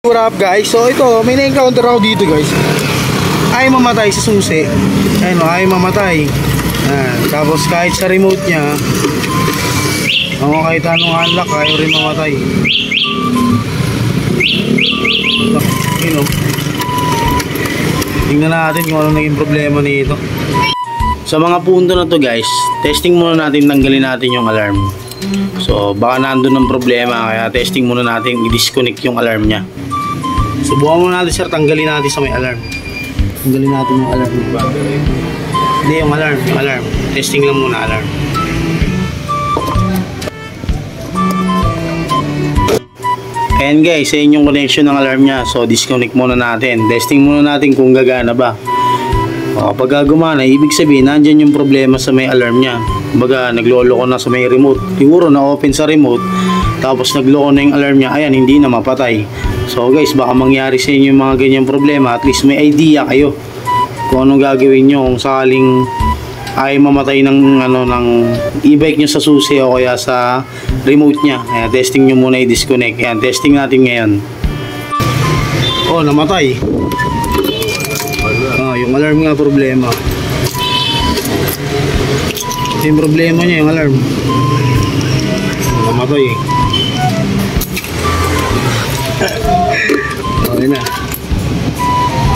What up guys? So ito, may na-encounter ako dito guys. Ay mamatay sa susi. Ayun o, ay mamatay. Tapos kahit sa remote niya, kahit anong unlock, ayaw rin mamatay. Ayun o. Tingnan natin kung ano naging problema nito. Sa mga punto na to guys, testing muna natin, tanggalin natin yung alarm. So baka nandun ang problema, kaya testing muna natin i-disconnect yung alarm niya. Subukan muna natin sir, tanggalin natin sa may alarm. Tanggalin natin yung alarm ng battery. Hindi, yung alarm. Testing lang muna alarm. Ayan guys, ayan yung connection ng alarm niya. So disconnect muna natin. Testing muna natin kung gagana ba. O, kapag gumana, ibig sabihin nandyan yung problema sa may alarm niya. Kumbaga nagloloko na sa may remote. Siguro na-open sa remote, tapos nagloko na yung alarm niya. Ayan, hindi na mapatay. So guys, baka mangyari sa inyo yung mga ganyang problema. At least may idea kayo kung anong gagawin nyo kung sakaling ay mamatay ng e-bike nyo sa susi o kaya sa remote nya. Ayan, testing nyo muna i-disconnect. Ayan, testing natin ngayon. Oh, namatay. Yung alarm nga problema. Ito yung problema niya, yung alarm. Namatay. Okay na.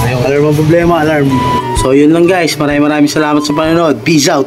Yung alarm ang problema, alarm. So yun lang guys, maraming salamat sa panonood. Peace out.